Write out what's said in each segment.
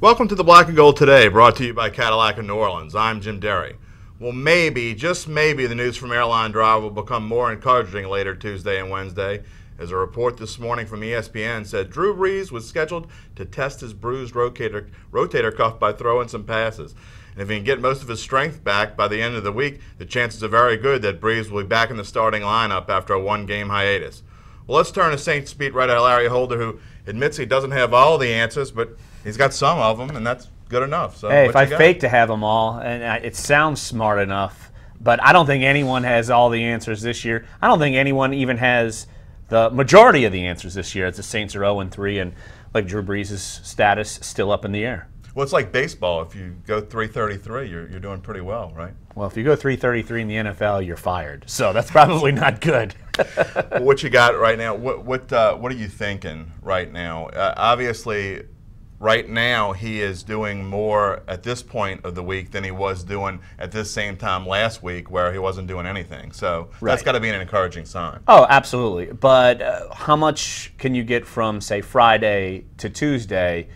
Welcome to the Black and Gold Today, brought to you by Cadillac of New Orleans. I'm Jim Derry. Well, maybe, just maybe, the news from Airline Drive will become more encouraging later Tuesday and Wednesday, as a report this morning from ESPN said Drew Brees was scheduled to test his bruised rotator cuff by throwing some passes. And if he can get most of his strength back by the end of the week, the chances are very good that Brees will be back in the starting lineup after a one-game hiatus. Well, let's turn to Saints beat writer Larry Holder, who admits he doesn't have all the answers, but he's got some of them, and that's good enough. So, hey, if I fake to have them all, and it sounds smart enough, but I don't think anyone has all the answers this year. I don't think anyone even has the majority of the answers this year, as the Saints are 0-3, and like Drew Brees' status still up in the air. Well, it's like baseball. If you go 333, you're doing pretty well, right? Well, if you go 333 in the NFL, you're fired. So that's probably not good. Well, what you got right now? What are you thinking right now? Obviously, right now he is doing more at this point of the week than he was doing at this same time last week, where he wasn't doing anything. So that's got to be an encouraging sign. Oh, absolutely. But how much can you get from, say, Friday to Tuesday?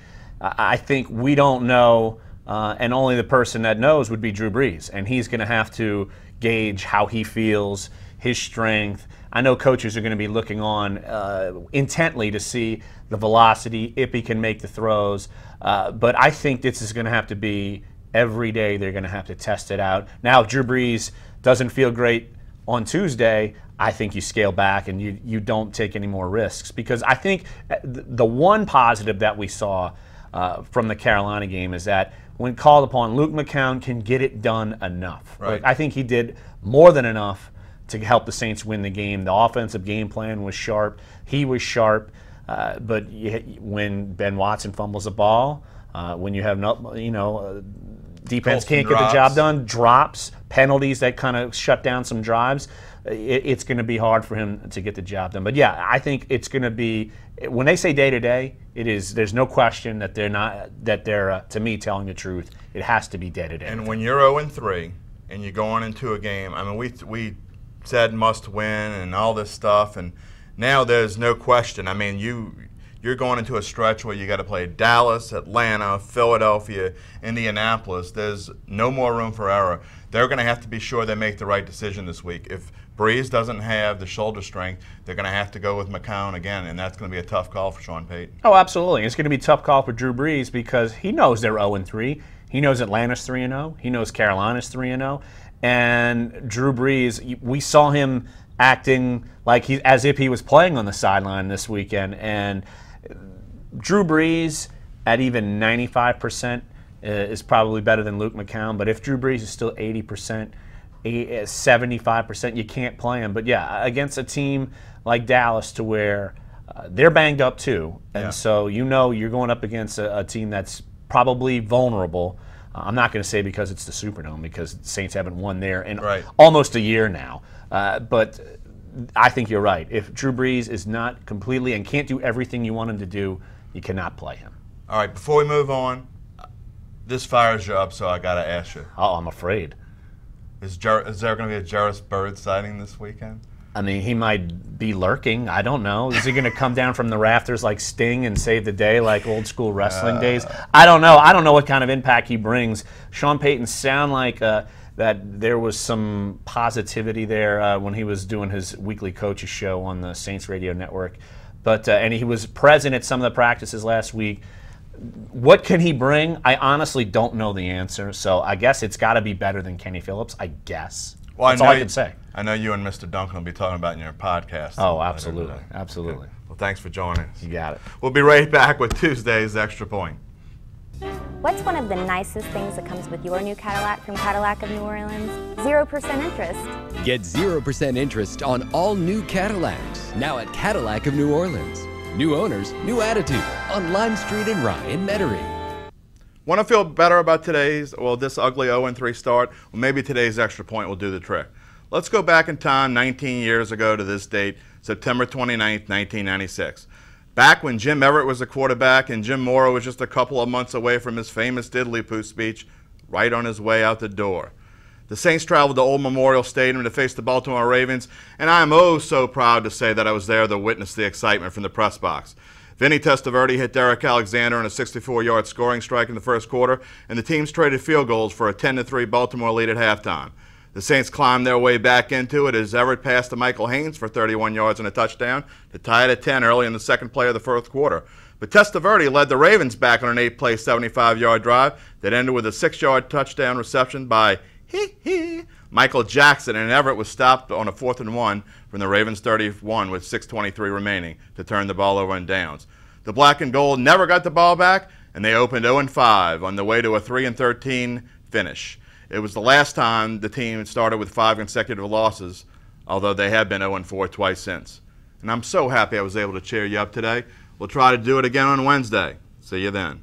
I think we don't know, and only the person that knows would be Drew Brees, and he's going to have to gauge how he feels, his strength. I know coaches are going to be looking on intently to see the velocity, if he can make the throws, but I think this is going to have to be every day. They're going to have to test it out. Now, if Drew Brees doesn't feel great on Tuesday, I think you scale back and you don't take any more risks, because I think the one positive that we saw from the Carolina game is that when called upon, Luke McCown can get it done enough. Right. Like, I think he did more than enough to help the Saints win the game. The offensive game plan was sharp. He was sharp. But when Ben Watson fumbles the ball, when you have defense can't get the job done, drops, penalties that kind of shut down some drives, it's going to be hard for him to get the job done. But yeah, I think it's going to be, when they say day to day, it is. There's no question that they're to me telling the truth. It has to be day to day. And when you're 0-3 and you're going into a game, I mean, we said must win and all this stuff, and now there's no question. I mean, you're going into a stretch where you got to play Dallas, Atlanta, Philadelphia, Indianapolis. There's no more room for error. They're going to have to be sure they make the right decision this week. If Brees doesn't have the shoulder strength, they're going to have to go with McCown again, and that's going to be a tough call for Sean Payton. Oh, absolutely. It's going to be a tough call for Drew Brees, because he knows they're 0-3. He knows Atlanta's 3-0. He knows Carolina's 3-0. And Drew Brees, we saw him acting like as if he was playing on the sideline this weekend. And Drew Brees at even 95% is probably better than Luke McCown. But if Drew Brees is still 80%, 75%, you can't play him. But yeah, against a team like Dallas, to where they're banged up too, and so you're going up against a team that's probably vulnerable. I'm not going to say because it's the Superdome, because the Saints haven't won there in almost a year now. But I think you're right. If Drew Brees is not completely and can't do everything you want him to do, you cannot play him. All right, before we move on, this fires you up, so I got to ask you. Oh, I'm afraid. Is there going to be a Jarvis Bird sighting this weekend? I mean, he might be lurking. I don't know. Is he going to come down from the rafters like Sting and save the day like old school wrestling days? I don't know. I don't know what kind of impact he brings. Sean Payton sound like that there was some positivity there when he was doing his weekly coaches show on the Saints Radio Network. But and he was present at some of the practices last week. What can he bring? I honestly don't know the answer. So I guess it's got to be better than Kenny Phillips, I guess. Well, that's all I can say. I know you and Mr. Duncan will be talking about in your podcast. Oh, absolutely. Absolutely. Okay. Well, thanks for joining us. You got it. We'll be right back with Tuesday's Extra Point. What's one of the nicest things that comes with your new Cadillac from Cadillac of New Orleans? 0% interest. Get 0% interest on all new Cadillacs, now at Cadillac of New Orleans. New owners, new attitude, on Lime Street in Rye in Metairie. Want to feel better about this ugly 0-3 start? Well, maybe today's Extra Point will do the trick. Let's go back in time 19 years ago to this date, September 29th, 1996. Back when Jim Everett was the quarterback and Jim Mora was just a couple of months away from his famous diddly-poo speech, right on his way out the door. The Saints traveled to Old Memorial Stadium to face the Baltimore Ravens, and I am oh so proud to say that I was there to witness the excitement from the press box. Vinny Testaverde hit Derek Alexander on a 64-yard scoring strike in the first quarter, and the teams traded field goals for a 10-3 Baltimore lead at halftime. The Saints climbed their way back into it as Everett passed to Michael Haynes for 31 yards and a touchdown to tie it at 10 early in the second play of the fourth quarter. But Testaverde led the Ravens back on an 8-play, 75-yard drive that ended with a 6-yard touchdown reception by Michael Jackson, and Everett was stopped on a 4th and 1 from the Ravens 31 with 6:23 remaining to turn the ball over on downs. The black and gold never got the ball back, and they opened 0-5 on the way to a 3-13 finish. It was the last time the team started with 5 consecutive losses, although they have been 0-4 twice since. And I'm so happy I was able to cheer you up today. We'll try to do it again on Wednesday. See you then.